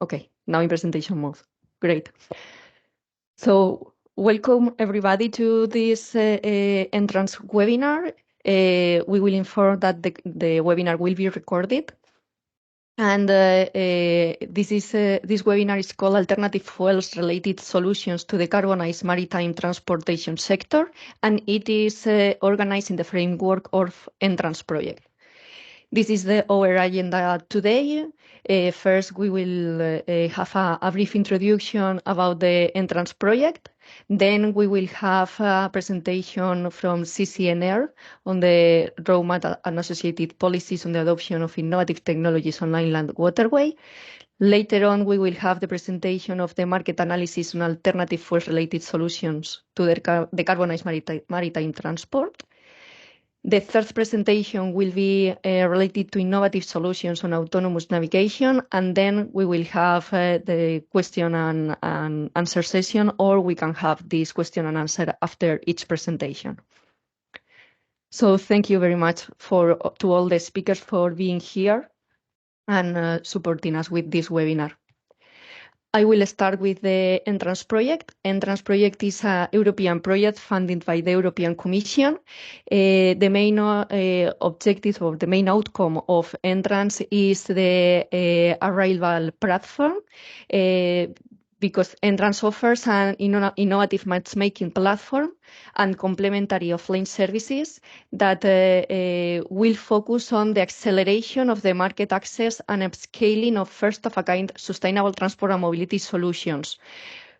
Okay, now in presentation mode. Great. So welcome everybody to this entrance webinar. We will inform that the webinar will be recorded. And this webinar is called Alternative Fuels Related Solutions to Decarbonize Maritime Transportation Sector, and it is organized in the framework of Entrance Project. This is our agenda today. First, we will have a brief introduction about the Entrance Project. Then we will have a presentation from CCNR on the roadmap and associated policies on the adoption of innovative technologies on Inland Waterway. Later on, we will have the presentation of the market analysis on alternative fuel-related solutions to decarbonize maritime transport. The third presentation will be related to innovative solutions on autonomous navigation, and then we will have the question and answer session, or we can have this question and answer after each presentation. So thank you very much to all the speakers for being here and supporting us with this webinar. I will start with the Entrance Project. Entrance Project is a European project funded by the European Commission. The main objective or the main outcome of Entrance is the arrival platform, because Entrance offers an innovative matchmaking platform and complementary offline services that will focus on the acceleration of the market access and upscaling of first-of-a-kind sustainable transport and mobility solutions,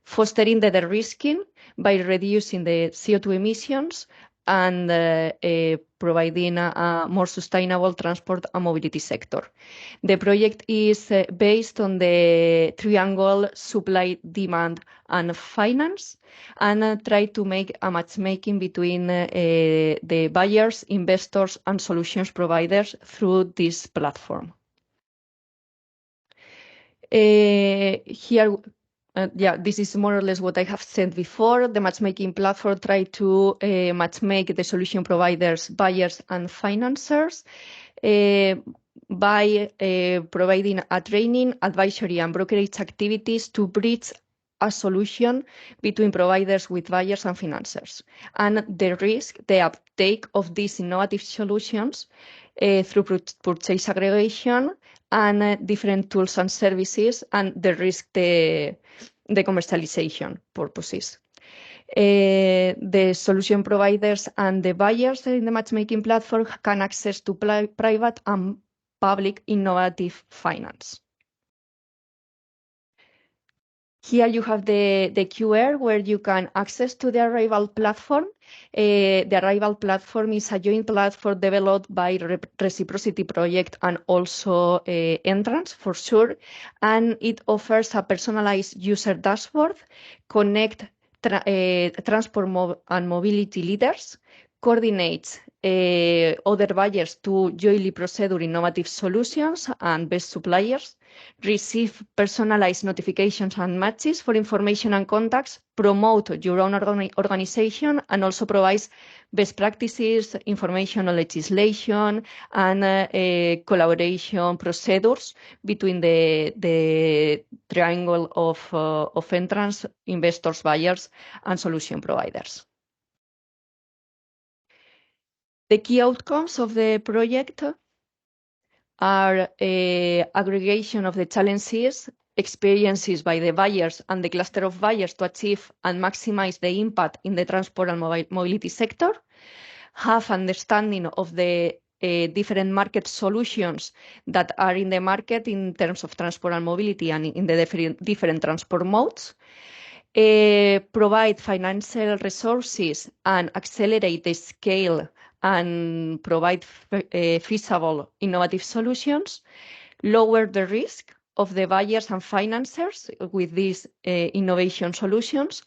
fostering the de-risking by reducing the CO2 emissions and providing a more sustainable transport and mobility sector. The project is based on the triangle supply, demand, and finance, and try to make a matchmaking between the buyers, investors, and solutions providers through this platform. This is more or less what I have said before. The matchmaking platform tries to matchmake the solution providers, buyers, and financiers by providing a training, advisory, and brokerage activities to bridge a solution between providers with buyers and financiers, and the uptake of these innovative solutions through purchase aggregation and different tools and services, and the commercialization purposes. The solution providers and the buyers in the matchmaking platform can access to private and public innovative finance. Here you have the QR where you can access to the Arrival platform. The Arrival platform is a joint platform developed by Reciprocity Project and also Entrance for sure, and it offers a personalized user dashboard, connect transport and mobility leaders, coordinates other buyers to jointly procure innovative solutions and best suppliers, receive personalized notifications and matches for information and contacts, promote your own organization, and also provides best practices, information on legislation, and collaboration procedures between the triangle of entrance, investors, buyers, and solution providers. The key outcomes of the project are aggregation of the challenges, experiences by the buyers and the cluster of buyers to achieve and maximize the impact in the transport and mobility sector, have understanding of the different market solutions that are in the market in terms of transport and mobility and in the different transport modes, provide financial resources and accelerate the scale and provide feasible innovative solutions, lower the risk of the buyers and financiers with these innovation solutions,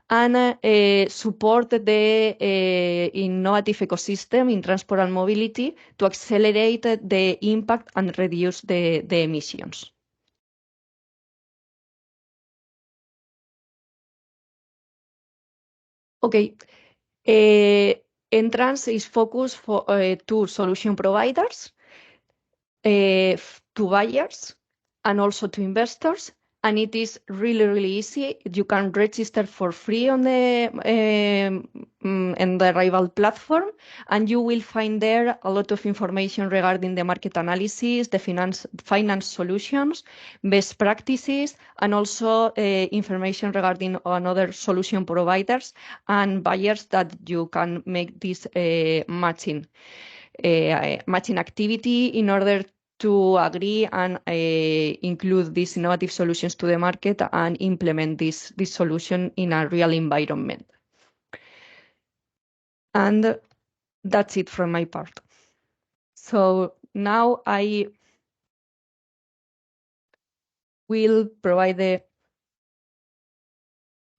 and support the innovative ecosystem in transport and mobility to accelerate the impact and reduce the emissions. Okay. Entrance is focused to solution providers, to buyers, and also to investors, and it is really, really easy. You can register for free on the Rival platform, and you will find there a lot of information regarding the market analysis, the finance solutions, best practices, and also information regarding another solution providers and buyers that you can make this matching activity in order to agree and include these innovative solutions to the market and implement this solution in a real environment. And that's it from my part. So now I will provide the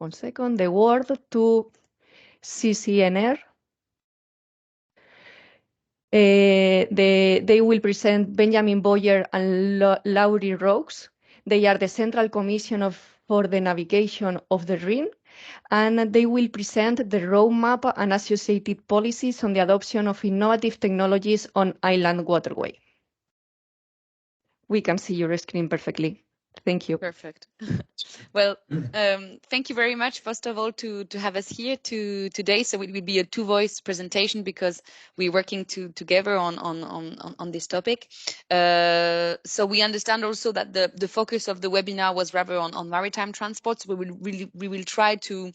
word to CCNR. They will present Benjamin Boyer and Laurie Rokes. They are the Central Commission for the Navigation of the Rhine, and they will present the roadmap and associated policies on the adoption of innovative technologies on Inland Waterway. We can see your screen perfectly. Thank you. Perfect. Well, thank you very much, first of all, to have us here today. So it will be a two-voice presentation because we're working together on this topic. So we understand also that the focus of the webinar was rather on maritime transport. So we will try to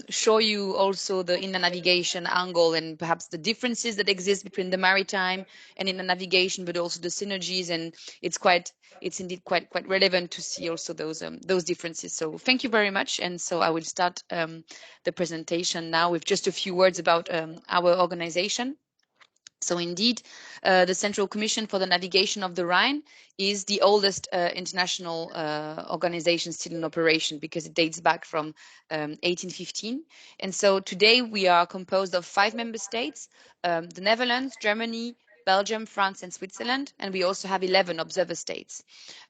show you also the inland navigation angle and perhaps the differences that exist between the maritime and inland navigation, but also the synergies. And it's indeed quite relevant to see also those differences. So thank you very much. And so I will start the presentation now with just a few words about our organization. So indeed, the Central Commission for the Navigation of the Rhine is the oldest international organization still in operation because it dates back from 1815. And so today we are composed of 5 member states, the Netherlands, Germany, Belgium, France, and Switzerland, and we also have 11 observer states.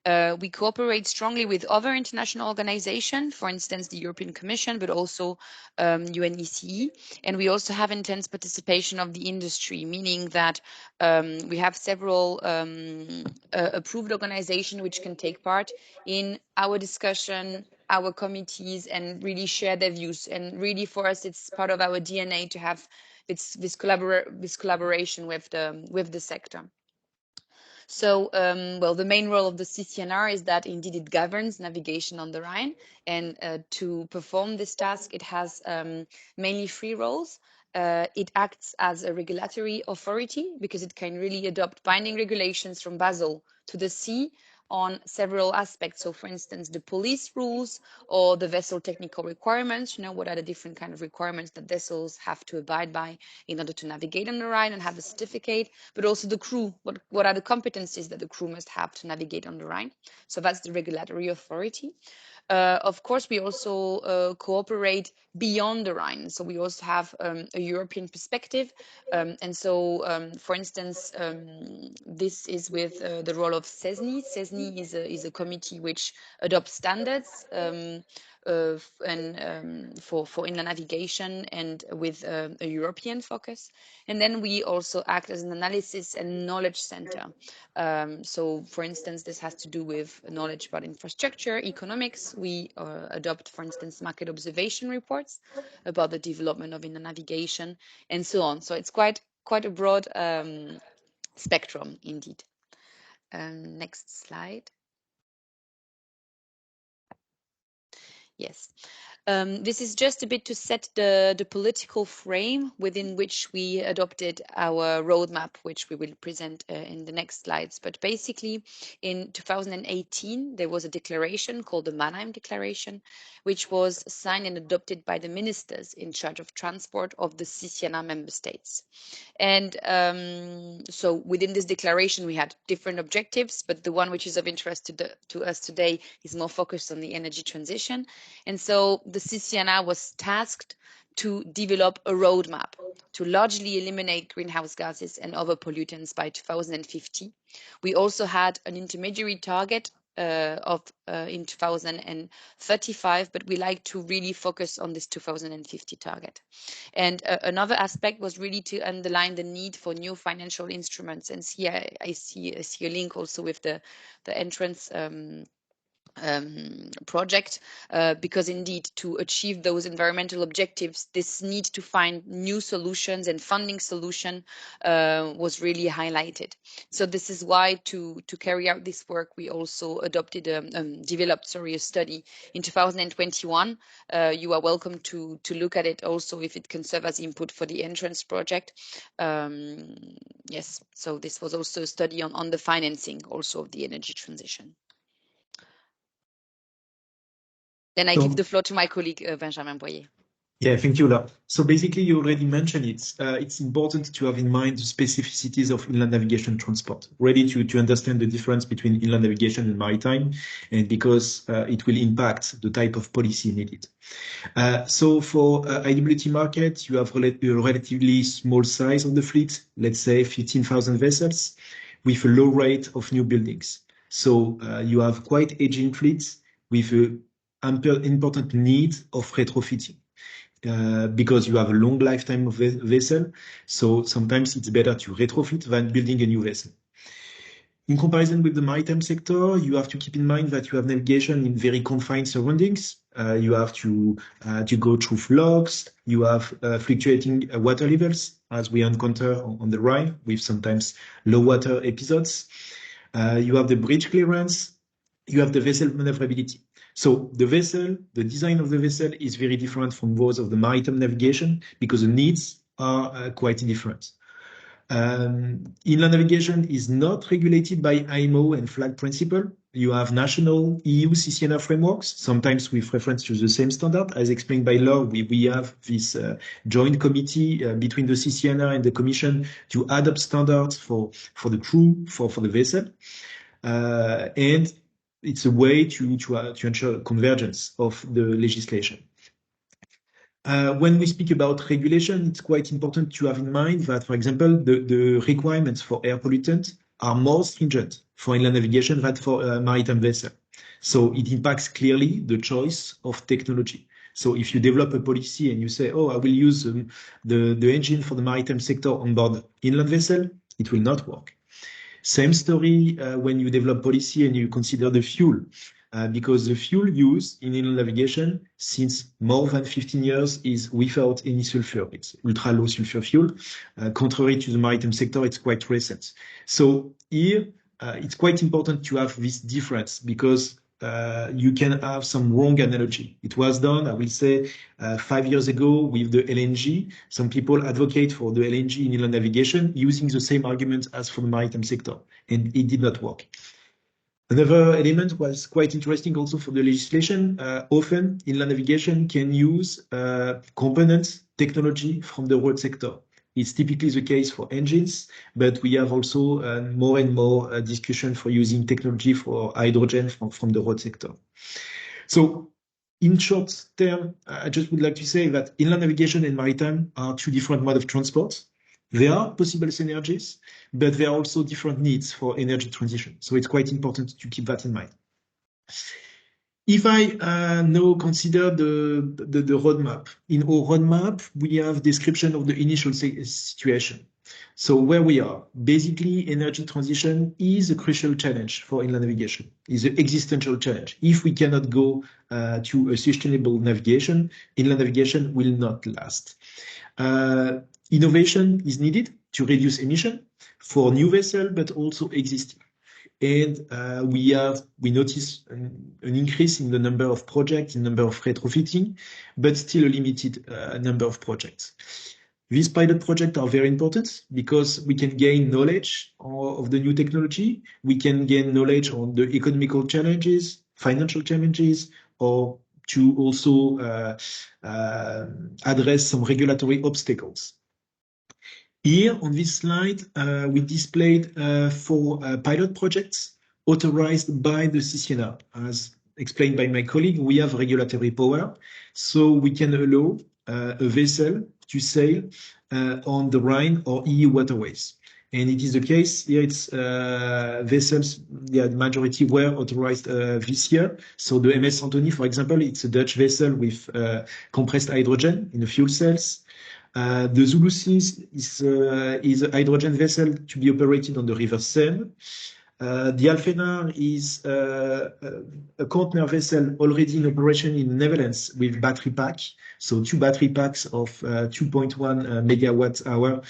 We cooperate strongly with other international organizations, for instance, the European Commission, but also UNECE. And we also have intense participation of the industry, meaning that we have several approved organizations which can take part in our discussion, our committees, and really share their views. And really for us, it's part of our DNA to have this collaboration with the sector. So, well, the main role of the CCNR is that indeed it governs navigation on the Rhine. And to perform this task, it has mainly 3 roles. It acts as a regulatory authority because it can really adopt binding regulations from Basel to the sea on several aspects. So for instance, the police rules or the vessel technical requirements, what are the different kind of requirements that vessels have to abide by in order to navigate on the Rhine and have a certificate, but also the crew, what are the competencies that the crew must have to navigate on the Rhine. So that's the regulatory authority. Of course, we also cooperate beyond the Rhine. So we also have a European perspective. And so, for instance, this is with the role of CESNI. CESNI is a committee which adopts standards for inland navigation and with a European focus. And then we also act as an analysis and knowledge center. So, for instance, this has to do with knowledge about infrastructure, economics. We adopt, for instance, market observation reports about the development of inland navigation and so on. So it's quite a broad spectrum indeed. Next slide. Yes. This is just a bit to set the political frame within which we adopted our roadmap, which we will present in the next slides. But basically, in 2018, there was a declaration called the Mannheim Declaration, which was signed and adopted by the ministers in charge of transport of the CCNR member states. And so within this declaration, we had different objectives, but the one which is of interest to us today is more focused on the energy transition. And so the CCNR was tasked to develop a roadmap to largely eliminate greenhouse gases and other pollutants by 2050. We also had an intermediary target in 2035, but we like to really focus on this 2050 target. And another aspect was really to underline the need for new financial instruments. And here I see a link also with the entrance project, because indeed to achieve those environmental objectives, this need to find new solutions and funding solution was really highlighted. So this is why to carry out this work, we also developed a study in 2021. You are welcome to look at it also if it can serve as input for the entrance project. Yes, so this was also a study on the financing also of the energy transition. Then I give the floor to my colleague, Benjamin Boyer. Yeah, thank you, Laura. So basically, you already mentioned it. It's important to have in mind the specificities of inland navigation transport, ready to understand the difference between inland navigation and maritime, and because it will impact the type of policy needed. So for IWT market, you have a relatively small size of the fleet, let's say 15,000 vessels, with a low rate of new buildings. So you have quite aging fleets with an important need of retrofitting. Because you have a long lifetime of vessel, so sometimes it's better to retrofit than building a new vessel. In comparison with the maritime sector, you have to keep in mind that you have navigation in very confined surroundings. You have to go through flogs. You have fluctuating water levels, as we encounter on the Rhine, with sometimes low water episodes. You have the bridge clearance. You have the vessel maneuverability. So the design of the vessel is very different from those of the maritime navigation because the needs are quite different. Inland navigation is not regulated by IMO and flag principle. You have national EU CCNR frameworks, sometimes with reference to the same standard. As explained by Laure, we have this joint committee between the CCNR and the Commission to adopt standards for the crew, for the vessel. And it's a way to ensure convergence of the legislation. When we speak about regulation, it's quite important to have in mind that, for example, the requirements for air pollutants are more stringent for inland navigation than for maritime vessel. So it impacts clearly the choice of technology. So if you develop a policy and you say, oh, I will use the engine for the maritime sector on board inland vessel, it will not work. Same story when you develop policy and you consider the fuel, because the fuel used in inland navigation since more than 15 years is without any sulfur. It's ultra low sulfur fuel. Contrary to the maritime sector, it's quite recent. So here, it's quite important to have this difference because you can have some wrong analogy. It was done, I will say, 5 years ago with the LNG. Some people advocate for the LNG in inland navigation using the same argument as for the maritime sector, and it did not work. Another element was quite interesting also for the legislation. Often, inland navigation can use components, technology from the road sector. It's typically the case for engines, but we have also more and more discussion for using technology for hydrogen from the road sector. So in short term, I just would like to say that inland navigation and maritime are two different modes of transport. There are possible synergies, but there are also different needs for energy transition. So it's quite important to keep that in mind. If I now consider the roadmap, in our roadmap, we have description of the initial situation. So where we are, basically energy transition is a crucial challenge for inland navigation, is an existential challenge. If we cannot go to a sustainable navigation, inland navigation will not last. Innovation is needed to reduce emission for new vessels, but also existing. And we notice an increase in the number of projects, in number of retrofitting, but still a limited number of projects. These pilot projects are very important because we can gain knowledge of the new technology. We can gain knowledge on the economical challenges, financial challenges, or to also address some regulatory obstacles. Here on this slide, we displayed 4 pilot projects authorized by the CCNR. As explained by my colleague, we have regulatory power, so we can allow a vessel to sail on the Rhine or EU waterways. And it is the case here, it's vessels, the majority were authorized this year. So the MS Anthony, for example, it's a Dutch vessel with compressed hydrogen in the fuel cells. The Zulu Seas is a hydrogen vessel to be operated on the River Seine. The Alphenar is a container vessel already in operation in the Netherlands with battery pack. So 2 battery packs of 2.1 megawatt hour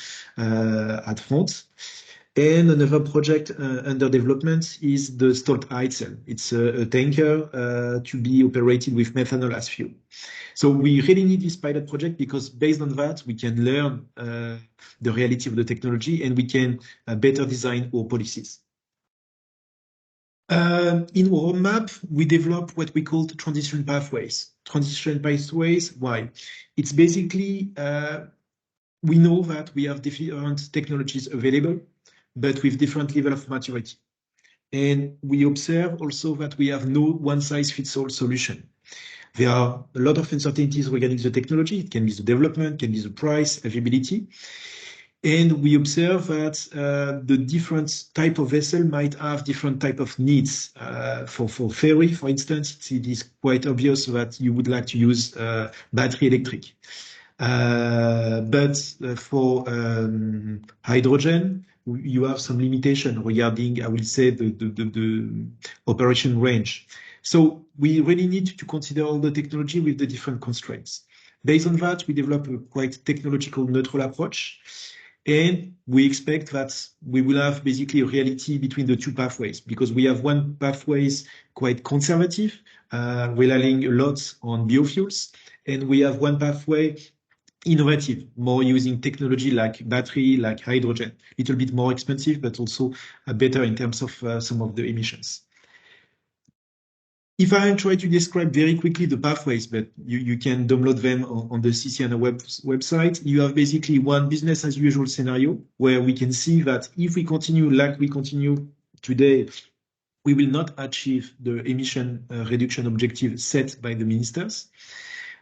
at front. And another project under development is the Stolt Eitzel. It's a tanker to be operated with methanol as fuel. So we really need this pilot project because based on that, we can learn the reality of the technology and we can better design our policies. In our roadmap, we develop what we call transition pathways. Transition pathways, why? It's basically, we know that we have different technologies available, but with different level of maturity. And we observe also that we have no one-size-fits-all solution. There are a lot of uncertainties regarding the technology. It can be the development, can be the price, availability. And we observe that the different type of vessel might have different type of needs. For ferry, for instance, it is quite obvious that you would like to use battery electric. But for hydrogen, you have some limitation regarding, I will say, the operation range. So we really need to consider all the technology with the different constraints. Based on that, we develop a quite technological neutral approach. And we expect that we will have basically a reality between the 2 pathways because we have one pathways quite conservative, relying a lot on biofuels, and we have one pathway innovative, more using technology like battery, like hydrogen, a little bit more expensive, but also better in terms of some of the emissions. If I try to describe very quickly the pathways, but you can download them on the CCNA website, you have basically one business as usual scenario where we can see that if we continue like we continue today, we will not achieve the emission reduction objective set by the ministers.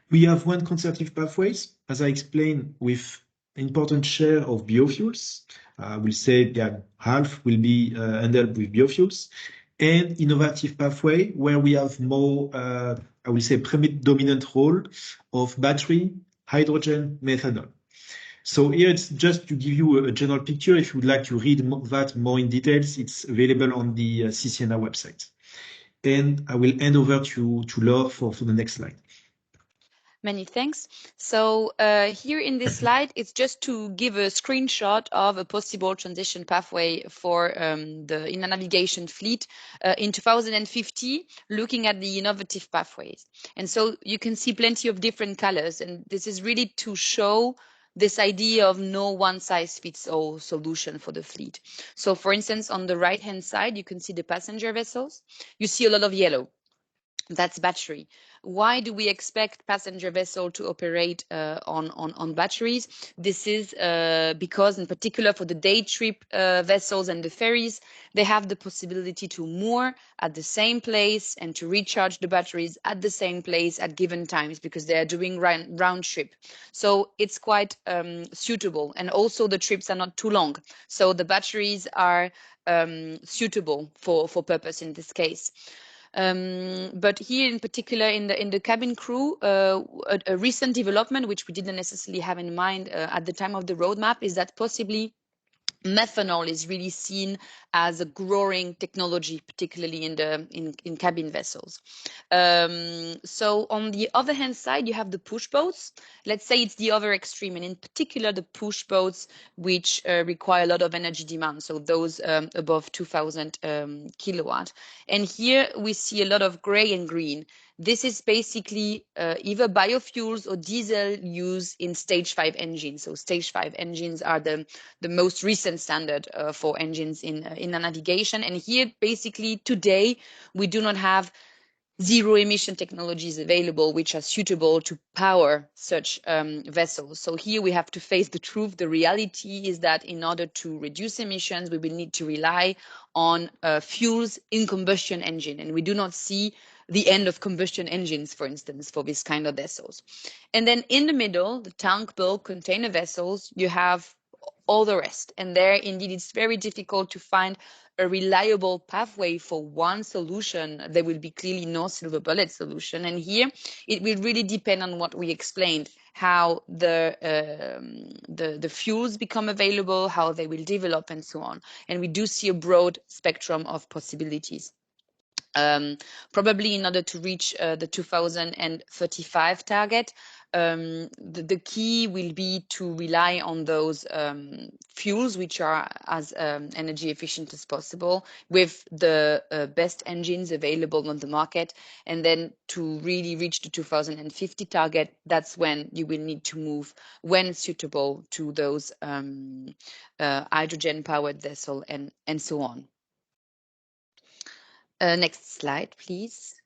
We have one conservative pathways, as I explained, with important share of biofuels. We'll say that half will be handled with biofuels. And innovative pathway where we have more, I will say, predominant role of battery, hydrogen, methanol. So here it's just to give you a general picture. If you would like to read that more in details, it's available on the CCNA website. And I will hand over to Laure for the next slide. Many thanks. So here in this slide, it's just to give a screenshot of a possible transition pathway for the inland navigation fleet in 2050, looking at the innovative pathways. And so you can see plenty of different colors. And this is really to show this idea of no one-size-fits-all solution for the fleet. So for instance, on the right-hand side, you can see the passenger vessels. You see a lot of yellow. That's battery. Why do we expect passenger vessel to operate on batteries? This is because in particular for the day trip vessels and the ferries, they have the possibility to moor at the same place and to recharge the batteries at the same place at given times because they are doing round trip. So it's quite suitable. And also the trips are not too long. So the batteries are suitable for purpose in this case. But here in particular in the cabin crew, a recent development which we didn't necessarily have in mind at the time of the roadmap is that possibly methanol is really seen as a growing technology, particularly in cabin vessels. So on the other hand side, you have the push boats. Let's say it's the other extreme, and in particular the push boats which require a lot of energy demand, so those above 2000 kilowatt. And here we see a lot of gray and green. This is basically either biofuels or diesel used in stage 5 engines. So stage 5 engines are the most recent standard for engines in navigation. And here, basically, today, we do not have zero emission technologies available which are suitable to power such vessels. So here we have to face the truth. The reality is that in order to reduce emissions, we will need to rely on fuels in combustion engine. And we do not see the end of combustion engines, for instance, for this kind of vessels. And then in the middle, the tank, bulk, container vessels, you have all the rest. And there, indeed, it's very difficult to find a reliable pathway for one solution. There will be clearly no silver bullet solution. And here, it will really depend on what we explained. how the fuels become available, how they will develop, and so on. And we do see a broad spectrum of possibilities. Probably in order to reach the 2035 target, the key will be to rely on those fuels which are as energy efficient as possible, with the best engines available on the market. And then to really reach the 2050 target, that's when you will need to move, when suitable, to those hydrogen powered vessel and so on. Next slide, please.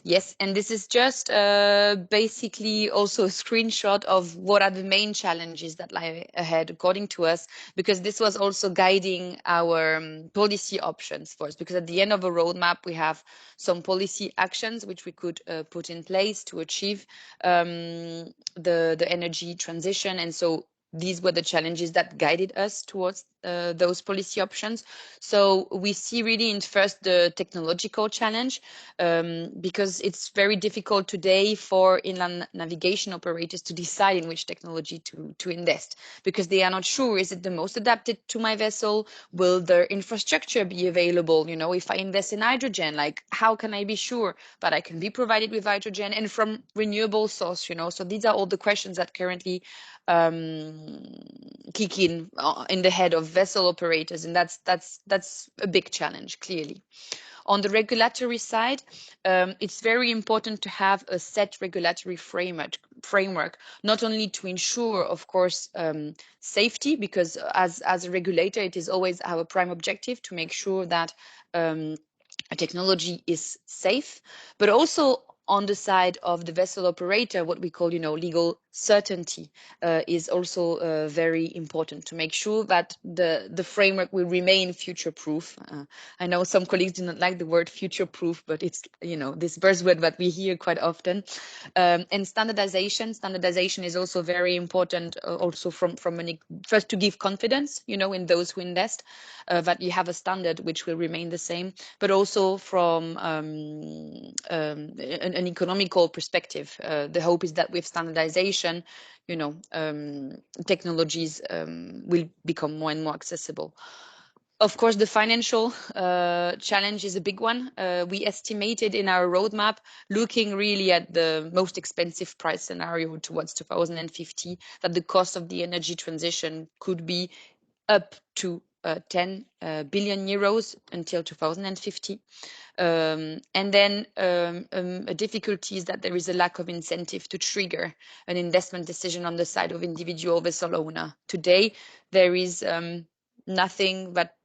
Yes, and this is just basically also a screenshot of what are the main challenges that lie ahead, according to us, because this was also guiding our policy options for us. Because at the end of a roadmap, we have some policy actions which we could put in place to achieve the energy transition. And so these were the challenges that guided us towards those policy options. So we see really in first the technological challenge, because it's very difficult today for inland navigation operators to decide in which technology to invest, because they are not sure, is it the most adapted to my vessel? Will their infrastructure be available? You know, if I invest in hydrogen, like how can I be sure that I can be provided with hydrogen and from renewable source, you know? So these are all the questions that currently kick in the head of vessel operators, and that's a big challenge, clearly. On the regulatory side, it's very important to have a set regulatory framework, not only to ensure, of course, safety, because as a regulator, it is always our prime objective to make sure that a technology is safe, but also on the side of the vessel operator, what we call, legal certainty is also very important to make sure that the framework will remain future-proof. I know some colleagues do not like the word future-proof, but it's, this buzzword that we hear quite often. And standardization is also very important, also first to give confidence, in those who invest, that you have a standard which will remain the same, but also from an economical perspective. The hope is that with standardization, technologies will become more and more accessible. Of course, the financial challenge is a big one. We estimated in our roadmap, looking really at the most expensive price scenario towards 2050, that the cost of the energy transition could be up to 10 billion euros until 2050. And then a difficulty is that there is a lack of incentive to trigger an investment decision on the side of individual vessel owner. Today, there is nothing that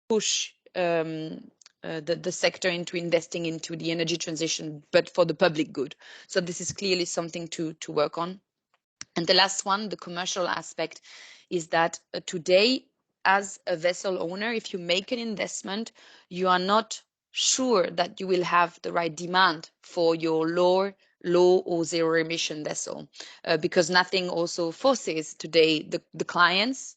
push the sector into investing into the energy transition, but for the public good. So this is clearly something to work on. And the last one, the commercial aspect, is that today, as a vessel owner, if you make an investment, you are not sure that you will have the right demand for your low or zero emission vessel, because nothing also forces today the clients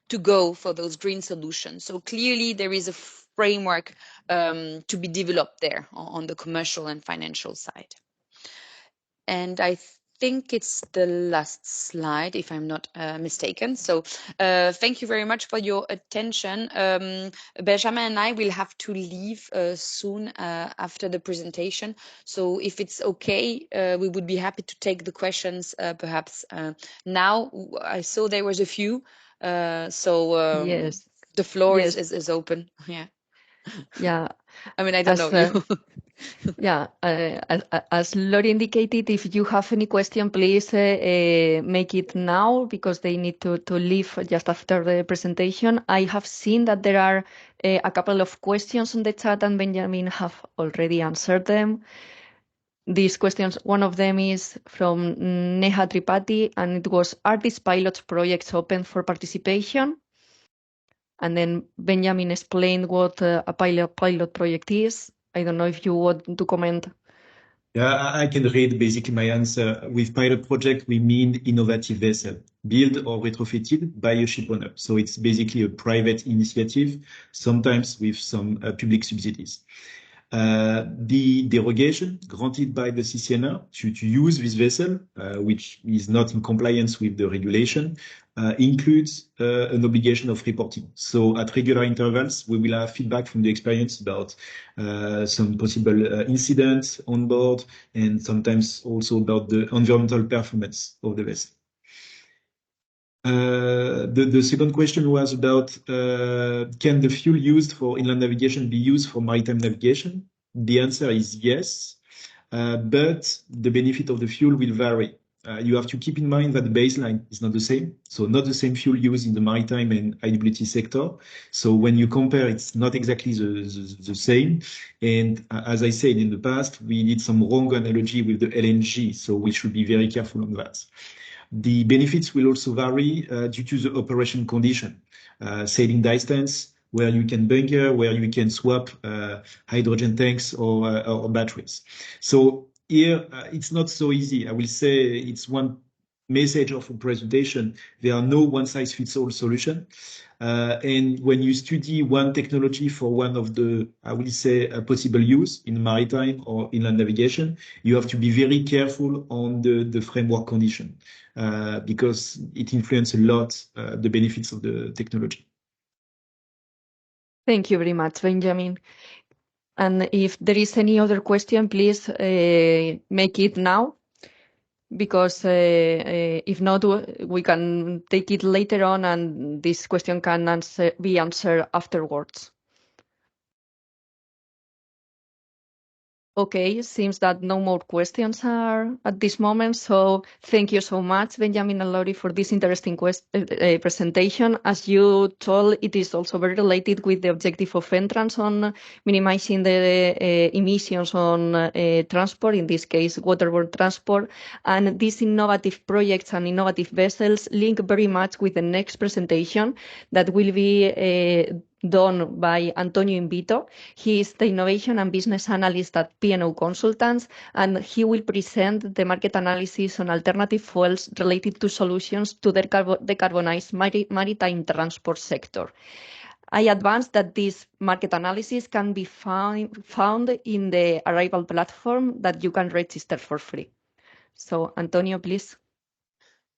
to go for those green solutions. So clearly there is a framework to be developed there on the commercial and financial side. And I think it's the last slide, if I'm not mistaken. So thank you very much for your attention. Benjamin and I will have to leave soon after the presentation. So if it's okay, we would be happy to take the questions perhaps now. I saw there was a few. Yes. The floor Yes. is open. Yeah. Yeah. I mean, I don't know you. Yeah, as Lori indicated, if you have any question, please make it now, because they need to leave just after the presentation. I have seen that there are a couple of questions on the chat, and Benjamin have already answered them. These questions, one of them is from Neha Tripathi, and it was, are these pilot projects open for participation? And then Benjamin explained what a pilot project is. I don't know if you want to comment. Yeah, I can read basically my answer. With pilot project, we mean innovative vessel, built or retrofitted by a ship owner. So it's basically a private initiative, sometimes with some public subsidies. The derogation granted by the CCNR to use this vessel, which is not in compliance with the regulation, includes an obligation of reporting. So at regular intervals, we will have feedback from the experience about some possible incidents on board, and sometimes also about the environmental performance of the vessel. The second question was about can the fuel used for inland navigation be used for maritime navigation? The answer is yes, but the benefit of the fuel will vary. You have to keep in mind that the baseline is not the same. So not the same fuel used in the maritime and IWT sector. So when you compare, it's not exactly the same. And as I said in the past, we did some wrong analogy with the LNG. So we should be very careful on that. The benefits will also vary due to the operation condition, sailing distance, where you can bunker, where you can swap hydrogen tanks or batteries. So here, it's not so easy. I will say it's one message of a presentation. There are no one-size-fits-all solution. And when you study one technology for one of the, I will say, possible use in maritime or inland navigation, you have to be very careful on the framework condition because it influences a lot the benefits of the technology. Thank you very much, Benjamin. And if there is any other question, please make it now, because if not, we can take it later on and this question can be answered afterwards. Okay, seems that no more questions are at this moment. So thank you so much, Benjamin and Laurie, for this interesting presentation. As you told, it is also very related with the objective of entrance on minimizing the emissions on transport, in this case, waterborne transport. And these innovative projects and innovative vessels link very much with the next presentation that will be done by Antonio Invito. He is the Innovation and Business Analyst at P&O Consultants, and he will present the market analysis on alternative fuels related to solutions to decarbonize maritime transport sector. I advance that this market analysis can be found in the Arrival platform that you can register for free. So, Antonio, please.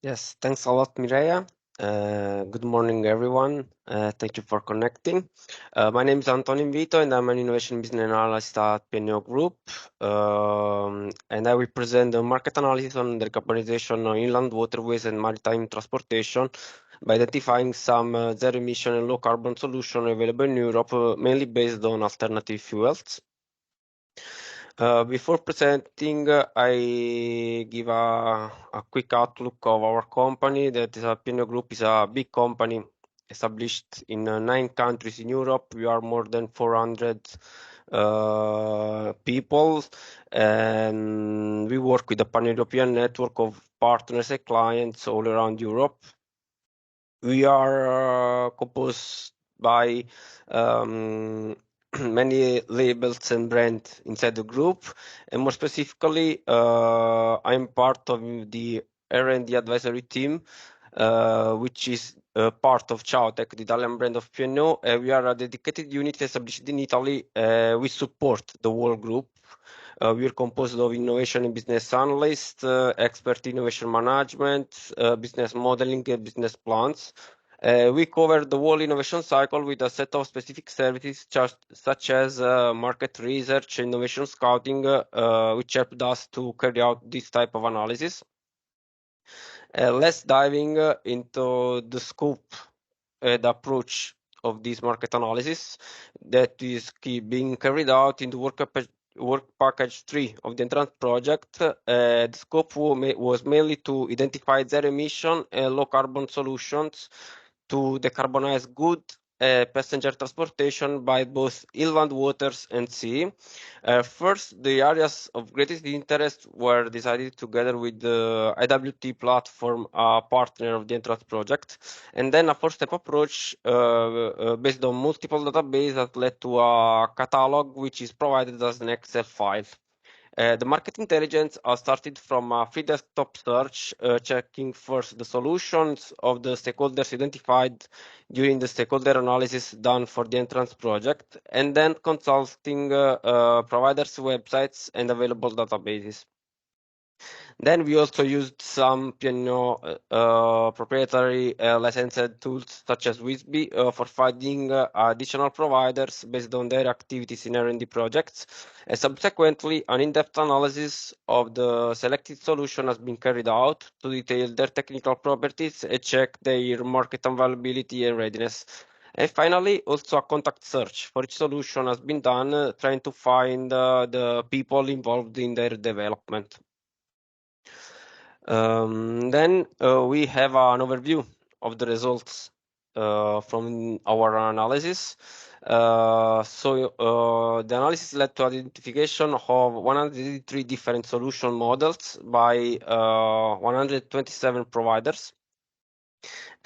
Yes, thanks a lot, Mireia. Good morning, everyone. Thank you for connecting. My name is Antonio Invito, and I'm an innovation business analyst at P&O Group. And I will present the market analysis on decarbonization on inland waterways and maritime transportation by identifying some zero-emission and low-carbon solutions available in Europe, mainly based on alternative fuels. Before presenting, I give a quick outlook of our company. That is, P&O Group is a big company established in 9 countries in Europe. We are more than 400 people, and we work with a pan-European network of partners and clients all around Europe. We are composed by many labels and brands inside the group, and more specifically, I'm part of the R&D advisory team, which is part of Ciaotec, the Italian brand of P&O. We are a dedicated unit established in Italy. We support the whole group. We are composed of innovation and business analysts, expert innovation management, business modeling, and business plans. We cover the whole innovation cycle with a set of specific services such as market research, innovation scouting, which helped us to carry out this type of analysis. Let's diving into the scope and approach of this market analysis that is being carried out in the work package 3 of the entrance project. The scope was mainly to identify zero emission and low carbon solutions to decarbonize good passenger transportation by both inland waters and sea. First, the areas of greatest interest were decided together with the IWT platform, a partner of the entrance project, and then a four-step approach based on multiple databases that led to a catalog which is provided as an Excel file. The market intelligence started from a free desktop search, checking first the solutions of the stakeholders identified during the stakeholder analysis done for the entrance project, and then consulting providers' websites and available databases. Then we also used some proprietary licensed tools such as WISB for finding additional providers based on their activities in R&D projects. And subsequently, an in-depth analysis of the selected solution has been carried out to detail their technical properties and check their market availability and readiness. And finally, also a contact search for each solution has been done, trying to find the people involved in their development. Then we have an overview of the results from our analysis. The analysis led to identification of 183 different solution models by 127 providers.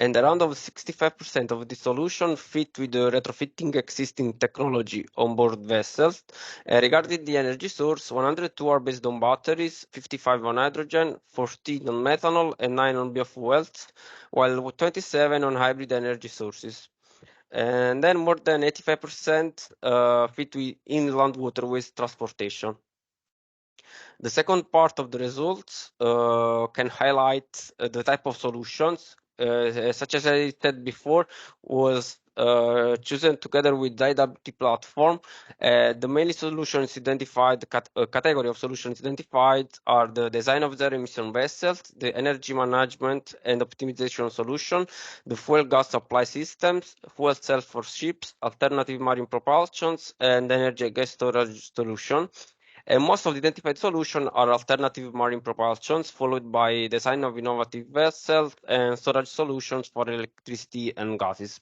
And around 65% of the solution fit with the retrofitting existing technology on board vessels. Regarding the energy source, 102 are based on batteries, 55 on hydrogen, 14 on methanol, and 9 on biofuels, while 27 on hybrid energy sources. And then more than 85% fit with inland waterways transportation. The second part of the results can highlight the type of solutions, such as I said before, was chosen together with the IWT platform. The main solutions identified, category of solutions identified are the design of zero emission vessels, the energy management and optimization solution, the fuel gas supply systems, fuel cells for ships, alternative marine propulsions, and energy gas storage solution. And most of the identified solutions are alternative marine propulsions, followed by design of innovative vessels and storage solutions for electricity and gases.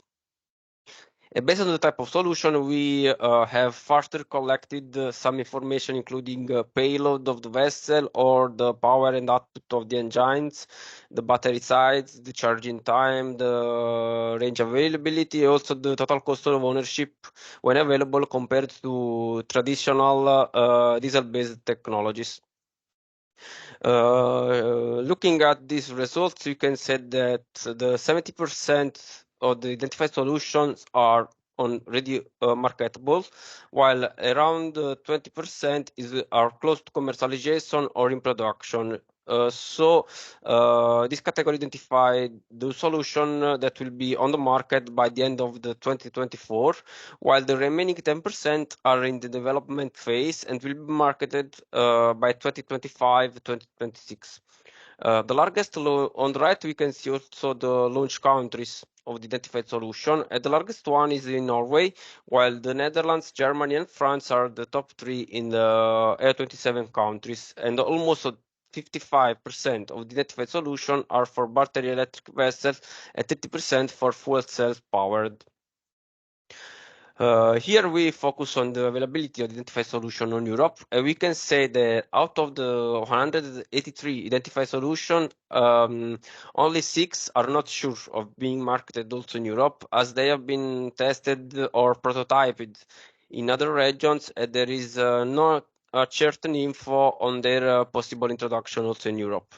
Based on the type of solution, we have further collected some information, including payload of the vessel or the power and output of the engines, the battery size, the charging time, the range availability, also the total cost of ownership when available compared to traditional diesel-based technologies. Looking at these results, you can say that the 70% of the identified solutions are already marketable, while around 20% are close to commercialization or in production. This category identified the solution that will be on the market by the end of the 2024, while the remaining 10% are in the development phase and will be marketed by 2025-2026. The largest on the right, we can see also the launch countries of the identified solution. The largest one is in Norway, while the Netherlands, Germany, and France are the top 3 in the Air27 countries, and almost 55% of the identified solution are for battery electric vessels and 30% for fuel cells powered. Here we focus on the availability of the identified solution on Europe. We can say that out of the 183 identified solutions, only 6 are not sure of being marketed also in Europe, as they have been tested or prototyped in other regions, and there is not a certain info on their possible introduction also in Europe.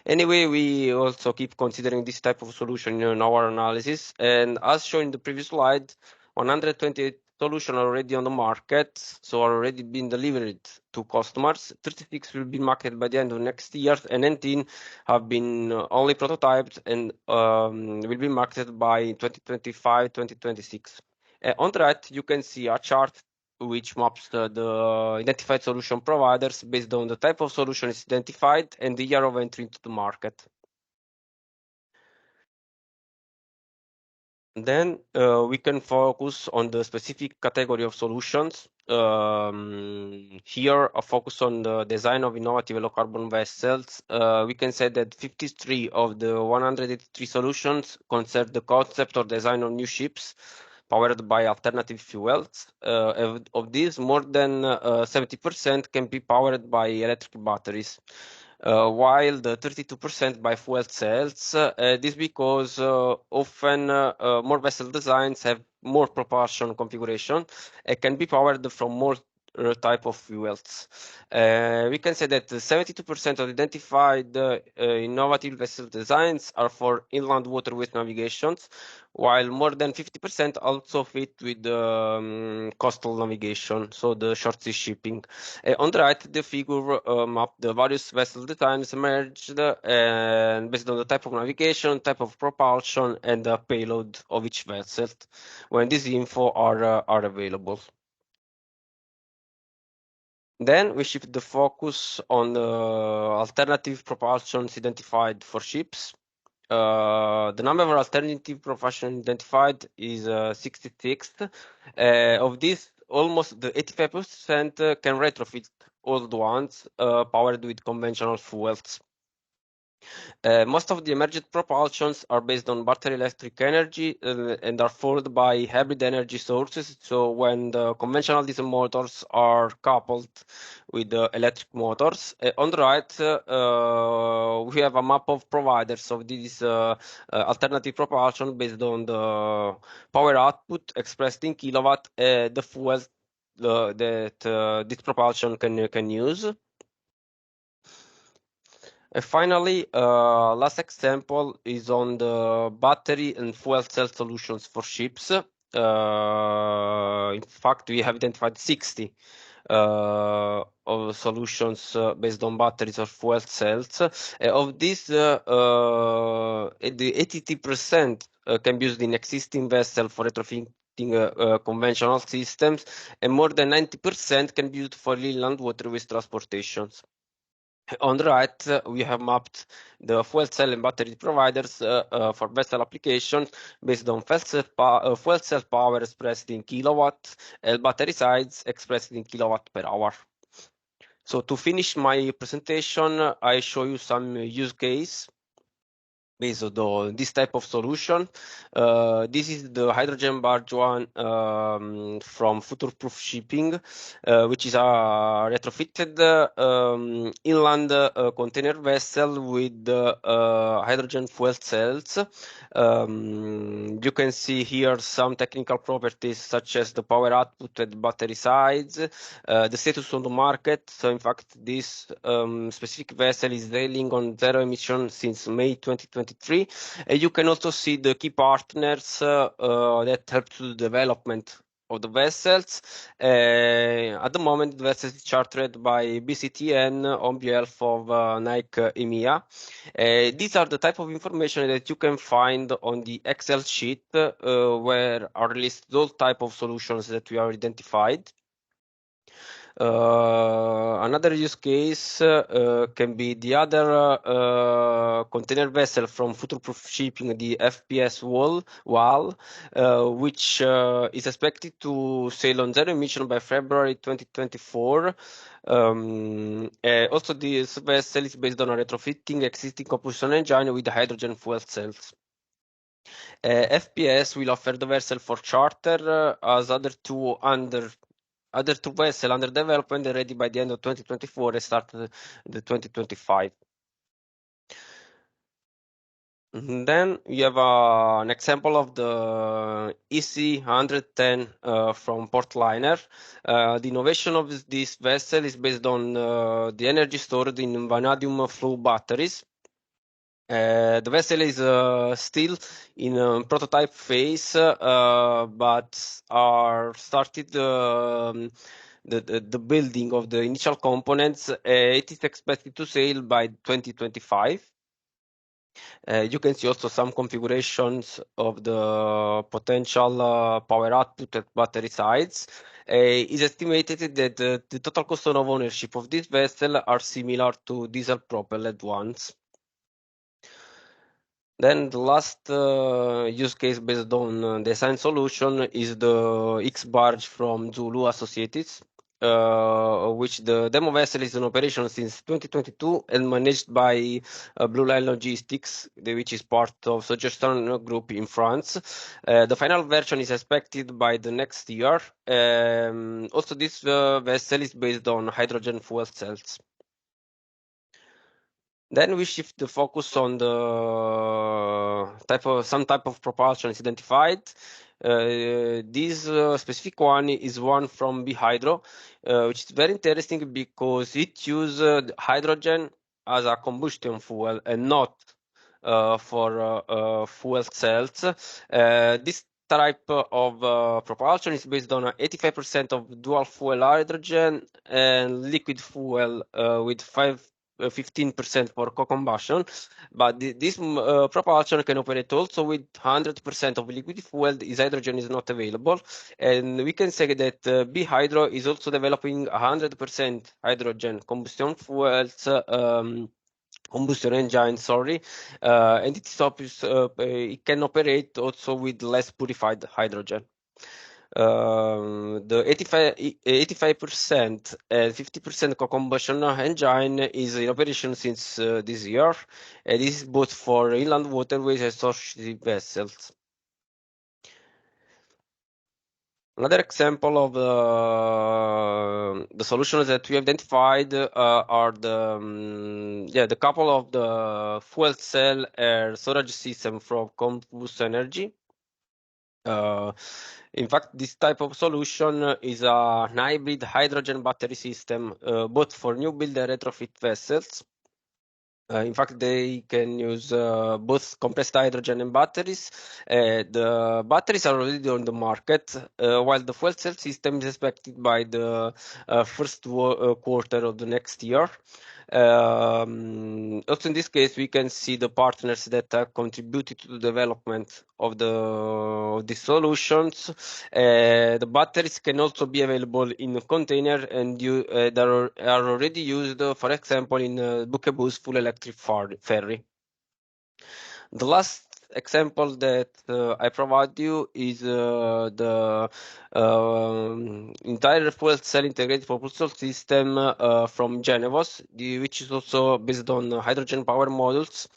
Anyway, we also keep considering this type of solution in our analysis, and as shown in the previous slide, 128 solutions are already on the market, so are already been delivered to customers. 36 will be marketed by the end of next year, and 19 have been only prototyped and will be marketed by 2025-2026. On the right, you can see a chart which maps the identified solution providers based on the type of solution is identified and the year of entry into the market. Then we can focus on the specific category of solutions. Here, a focus on the design of innovative low-carbon vessels. We can say that 53 of the 183 solutions concern the concept or design of new ships powered by alternative fuels. Of these, more than 70% can be powered by electric batteries. While the 32% by fuel cells. This because often more vessel designs have more propulsion configuration and can be powered from more type of fuels. We can say that 72% of identified innovative vessel designs are for inland waterways navigations, while more than 50% also fit with coastal navigation, so the short sea shipping. On the right, the figure map the various vessel designs merged and based on the type of navigation, type of propulsion, and the payload of each vessel, when this info are available. Then we shift the focus on the alternative propulsions identified for ships. The number of alternative propulsion identified is 66. Of this, almost the 85% can retrofit old ones powered with conventional fuels. Most of the emergent propulsions are based on battery electric energy and are fueled by hybrid energy sources. So when the conventional diesel motors are coupled with the electric motors, on the right we have a map of providers of these alternative propulsion based on the power output expressed in kilowatt, the fuel that this propulsion can use. And finally, last example is on the battery and fuel cell solutions for ships. In fact, we have identified 60 of solutions based on batteries or fuel cells. Of these, the 80% can be used in existing vessels for retrofitting conventional systems, and more than 90% can be used for inland waterways transportations. On the right, we have mapped the fuel cell and battery providers for vessel applications based on fuel cell power expressed in kilowatt and battery size expressed in kilowatt per hour. So to finish my presentation, I show you some use case based on this type of solution. This is the hydrogen barge one from Future-Proof Shipping, which is a retrofitted inland container vessel with hydrogen fuel cells. You can see here some technical properties such as the power output and battery size, the status on the market. So in fact, this specific vessel is sailing on zero emission since May 2023. And you can also see the key partners that help to the development of the vessels. At the moment, the vessel is chartered by BCTN on behalf of Nike EMEA. These are the type of information that you can find on the Excel sheet where are listed all type of solutions that we are identified. Another use case can be the other container vessel from Future-Proof Shipping, the FPS WAL, which is expected to sail on zero emission by February 2024. Also, this vessel is based on a retrofitting existing combustion engine with hydrogen fuel cells. FPS will offer the vessel for charter as other two vessels under development and ready by the end of 2024 and start the 2025. And then we have an example of the EC110 from Portliner. The innovation of this vessel is based on the energy stored in vanadium flow batteries. The vessel is still in prototype phase, but are started the building of the initial components. It is expected to sail by 2025. You can see also some configurations of the potential power output at battery sides. It's estimated that the total cost of ownership of this vessel are similar to diesel propelled ones. Then the last use case based on design solution is the X-Barge from Zulu Associates, which the demo vessel is in operation since 2022 and managed by Blue Line Logistics, which is part of Suggestion Group in France. The final version is expected by the next year. Also, this vessel is based on hydrogen fuel cells. Then we shift the focus on the some type of propulsion is identified. This specific one is one from BeHydro, which is very interesting because it uses hydrogen as a combustion fuel and not for fuel cells. This type of propulsion is based on 85% of dual fuel hydrogen and liquid fuel with 15% for co-combustion, but this propulsion can operate also with 100% of liquid fuel. This hydrogen is not available, and we can say that BeHydro is also developing 100% hydrogen combustion fuels. Combustion engine, sorry, and it can operate also with less purified hydrogen. The 85% and 50% co-combustion engine is in operation since this year, and this is both for inland waterways and associated vessels. Another example of the solutions that we identified are the couple of the fuel cell air storage system from Compass Energy. In fact, this type of solution is a hybrid hydrogen battery system, both for new build and retrofit vessels. In fact, they can use both compressed hydrogen and batteries. The batteries are already on the market, while the fuel cell system is expected by the first quarter of the next year. Also, in this case, we can see the partners that have contributed to the development of these solutions. The batteries can also be available in a container and that are already used, for example, in Bukebu's full electric ferry. The last example that I provide you is the entire fuel cell integrated propulsion system from Genevos, which is also based on hydrogen power modules.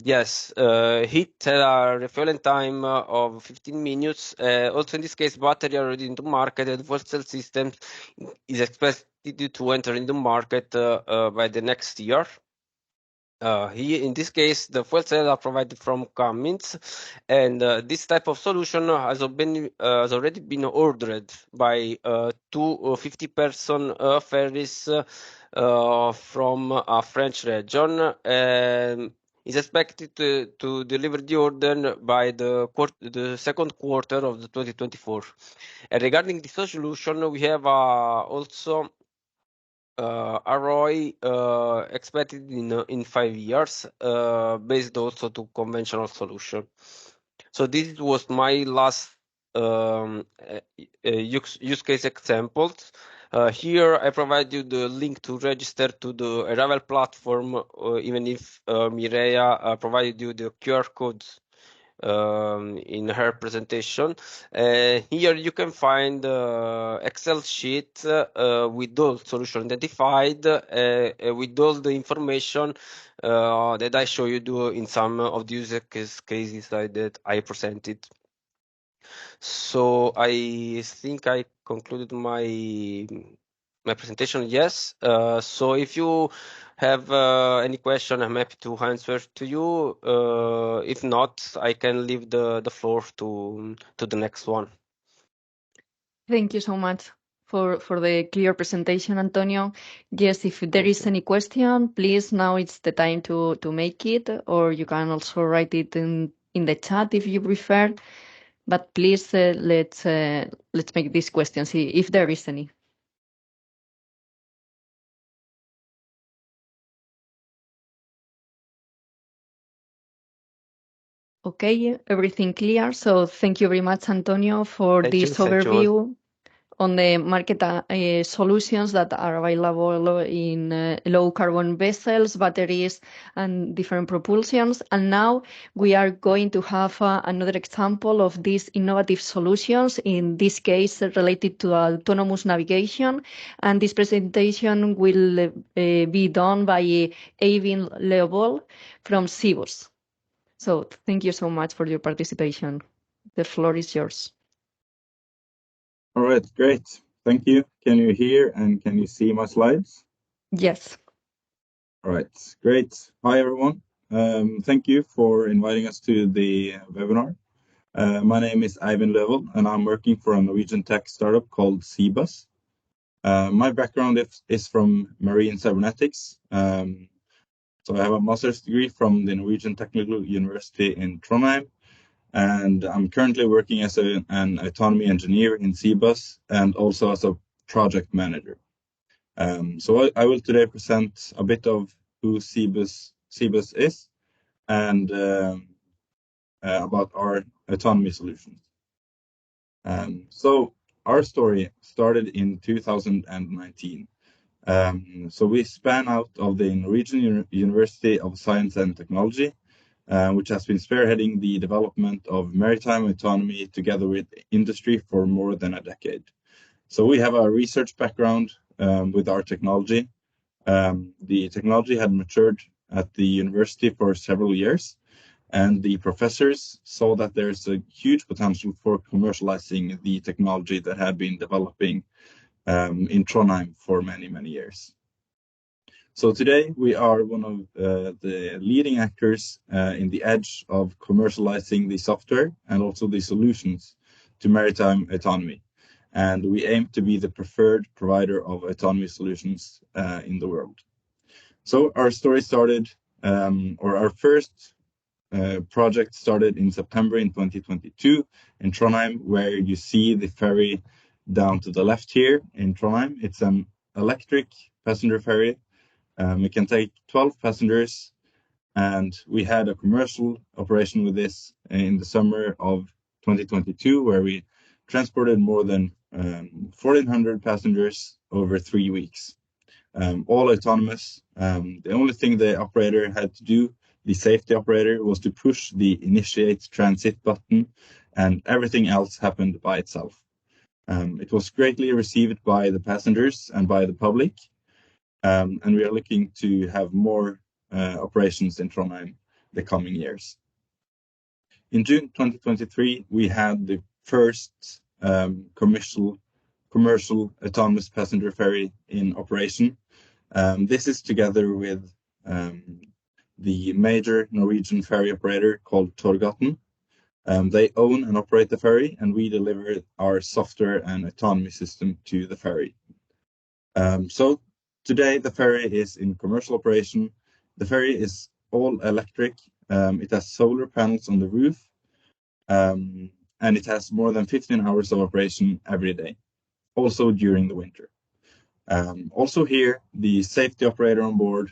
Yes, heat a refueling time of 15 minutes. Also, in this case, battery are already in the market, and fuel cell system is expected to enter in the market by the next year. Here, in this case, the fuel cells are provided from Cummins, and this type of solution has already been ordered by two 50-person ferries from a French region, and is expected to deliver the order by the second quarter of the 2024. And regarding the solution, we have also a ROI expected in 5 years, based also to conventional solution. So this was my last use case examples. Here I provide you the link to register to the Arrival platform, even if Mireia provided you the QR codes in her presentation. Here you can find Excel sheet with all solutions identified, with all the information that I show you in some of the use cases that I presented. So I think I concluded my presentation. Yes. So if you have any question, I'm happy to answer to you. If not, I can leave the floor to the next one. Thank you so much for the clear presentation, Antonio. Yes, if there is any question, please, now it's the time to make it, or you can also write it in the chat if you prefer. But please, let's make this question, see if there is any. Okay, everything clear. So thank you very much, Antonio, for this overview on the market solutions that are available in low carbon vessels, batteries, and different propulsions. And now we are going to have another example of these innovative solutions, in this case related to autonomous navigation. And this presentation will be done by Eivind Leovold from Cibus. So thank you so much for your participation. The floor is yours. All right, great. Thank you. Can you hear and can you see my slides? Yes. All right, great. Hi, everyone. Thank you for inviting us to the webinar. My name is Eivind Løvold, and I'm working for a Norwegian tech startup called Seabus. My background is from marine cybernetics. So I have a master's degree from the Norwegian Technical University in Trondheim, and I'm currently working as an autonomy engineer in Seabus and also as a project manager. So I will today present a bit of who Seabus is and about our autonomy solutions. So our story started in 2019. So we span out of the Norwegian University of Science and Technology, which has been spearheading the development of maritime autonomy together with industry for more than a decade. So we have a research background with our technology. The technology had matured at the university for several years, and the professors saw that there's a huge potential for commercializing the technology that had been developing in Trondheim for many, many years. So today we are one of the leading actors in the edge of commercializing the software and also the solutions to maritime autonomy. And we aim to be the preferred provider of autonomy solutions in the world. So our story started, or our first project started in September in 2022 in Trondheim, where you see the ferry down to the left here in Trondheim. It's an electric passenger ferry. It can take 12 passengers, and we had a commercial operation with this in the summer of 2022, where we transported more than 1,400 passengers over 3 weeks, all autonomous. The only thing the operator had to do, the safety operator, was to push the initiate transit button, and everything else happened by itself. It was greatly received by the passengers and by the public. And we are looking to have more operations in Trondheim the coming years. In June 2023, we had the first commercial autonomous passenger ferry in operation. This is together with the major Norwegian ferry operator called Torghatten. They own and operate the ferry, and we deliver our software and autonomy system to the ferry. So today, the ferry is in commercial operation. The ferry is all electric. It has solar panels on the roof, and it has more than 15 hours of operation every day, also during the winter. Also here, the safety operator on board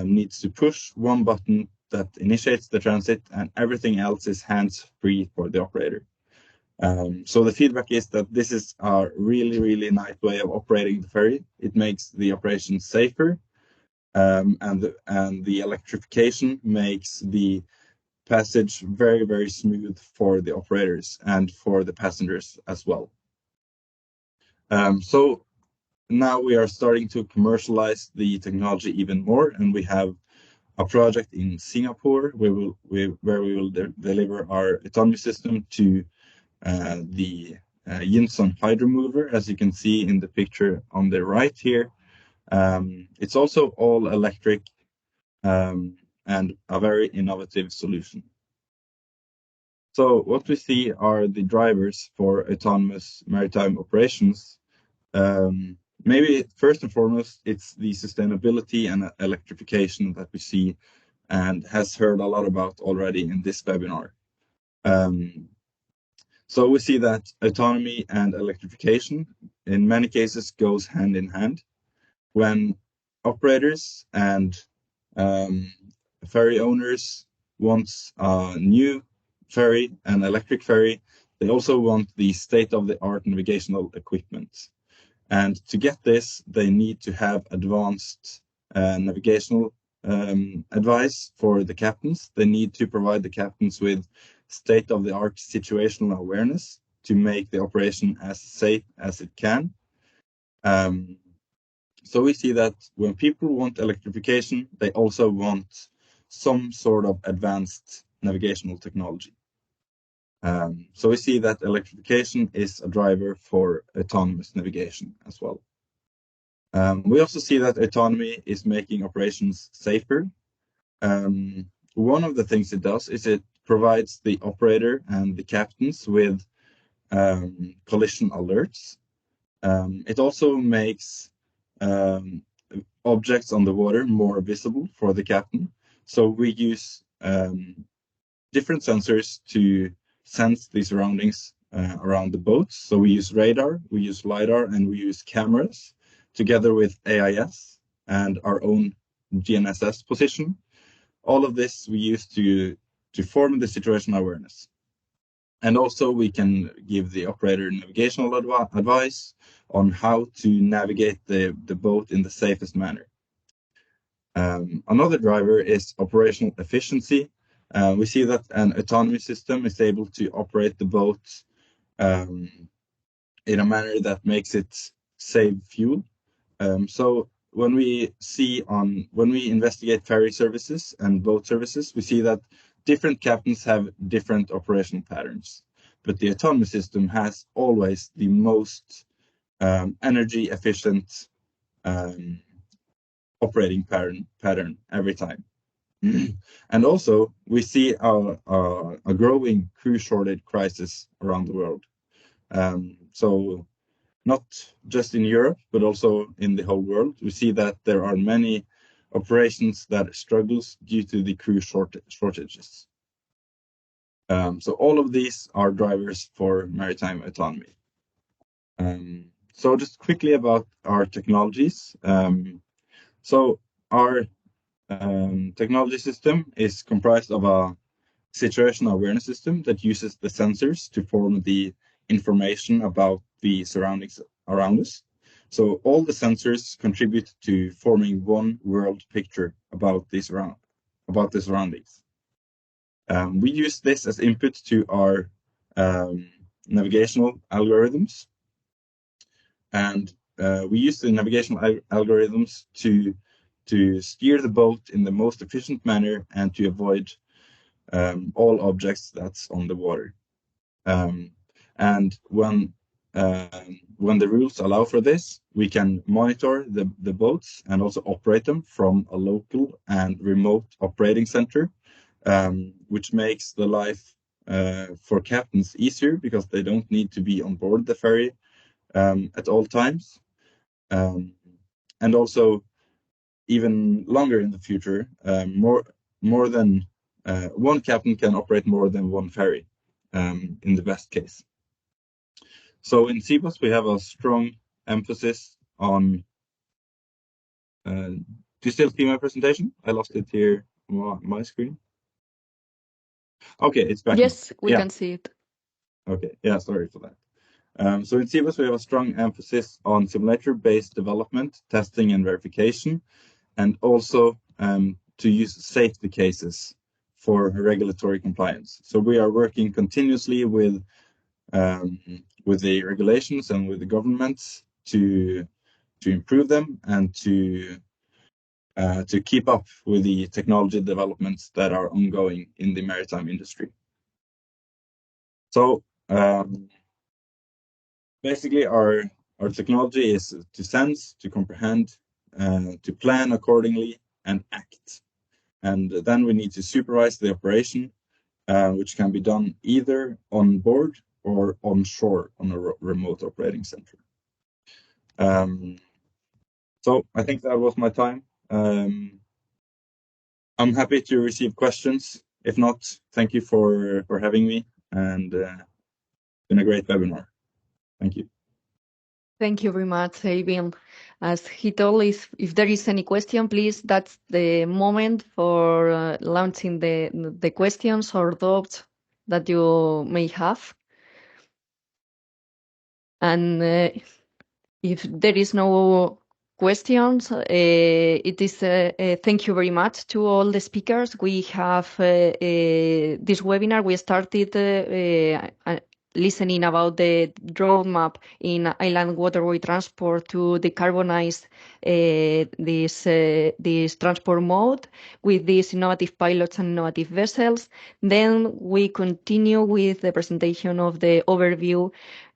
needs to push one button that initiates the transit, and everything else is hands-free for the operator. So the feedback is that this is a really, really nice way of operating the ferry. It makes the operation safer, and the electrification makes the passage very, very smooth for the operators and for the passengers as well. So now we are starting to commercialize the technology even more, and we have a project in Singapore where we will deliver our autonomy system to the Yinson hydro mover, as you can see in the picture on the right here. It's also all electric and a very innovative solution. So what we see are the drivers for autonomous maritime operations. Maybe first and foremost, it's the sustainability and electrification that we see and has heard a lot about already in this webinar. So we see that autonomy and electrification in many cases goes hand in hand. When operators and ferry owners want a new ferry, an electric ferry, they also want the state-of-the-art navigational equipment. And to get this, they need to have advanced navigational advice for the captains. They need to provide the captains with state-of-the-art situational awareness to make the operation as safe as it can. So we see that when people want electrification, they also want some sort of advanced navigational technology. So we see that electrification is a driver for autonomous navigation as well. We also see that autonomy is making operations safer. One of the things it does is it provides the operator and the captains with collision alerts. It also makes objects on the water more visible for the captain. So we use different sensors to sense the surroundings around the boats. So we use radar, we use LiDAR, and we use cameras together with AIS and our own GNSS position. All of this we use to form the situational awareness. And also we can give the operator navigational advice on how to navigate the boat in the safest manner. Another driver is operational efficiency. We see that an autonomy system is able to operate the boat in a manner that makes it save fuel. So when we investigate ferry services and boat services, we see that different captains have different operational patterns, but the autonomy system has always the most energy efficient operating pattern every time. And also we see a growing crew shortage crisis around the world. So not just in Europe, but also in the whole world, we see that there are many operations that struggles due to the crew shortages. So all of these are drivers for maritime autonomy. So just quickly about our technologies. So our technology system is comprised of a situational awareness system that uses the sensors to form the information about the surroundings around us. So all the sensors contribute to forming one world picture about the surroundings. We use this as input to our navigational algorithms, and we use the navigational algorithms to steer the boat in the most efficient manner and to avoid all objects that's on the water. And when the rules allow for this, we can monitor the boats and also operate them from a local and remote operating center, which makes the life for captains easier because they don't need to be on board the ferry at all times. And also, even longer in the future, more than one captain can operate more than one ferry in the best case. So in CBOS, we have a strong emphasis on. Do you still see my presentation? I lost it here on my screen. Okay, it's back. Yes, we can see it. Okay, yeah, sorry for that. So in CBOS, we have a strong emphasis on simulator-based development, testing, and verification, and also to use safety cases for regulatory compliance. So we are working continuously with the regulations and with the governments to improve them and to keep up with the technology developments that are ongoing in the maritime industry. So basically, our technology is to sense, to comprehend, to plan accordingly, and act. And then we need to supervise the operation, which can be done either on board or onshore on a remote operating center. So I think that was my time. I'm happy to receive questions. If not, thank you for having me, and it's been a great webinar. Thank you. Thank you very much, Eivind. As he told, if there is any question, please, that's the moment for launching the questions or doubts that you may have. And if there is no questions, it is thank you very much to all the speakers. We have this webinar. We started listening about the roadmap in Inland Waterway Transport to decarbonize this transport mode with these innovative pilots and innovative vessels. Then we continue with the presentation of the overview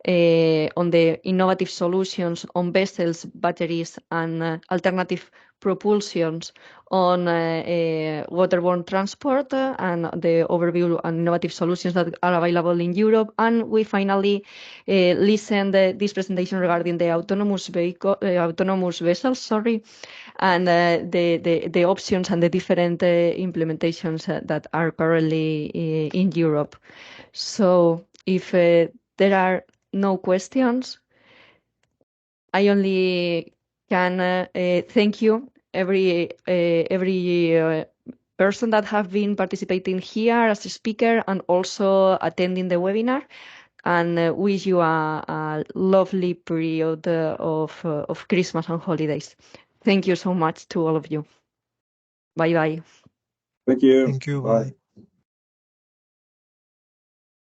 on the innovative solutions on vessels, batteries, and alternative propulsions on waterborne transport and the overview and innovative solutions that are available in Europe. And we finally listened this presentation regarding the autonomous vessels, and the options and the different implementations that are currently in Europe. So if there are no questions, I only can thank you every person that have been participating here as a speaker and also attending the webinar, and wish you a lovely period of Christmas and holidays. Thank you so much to all of you. Bye bye. Thank you. Thank you. Bye. Bye.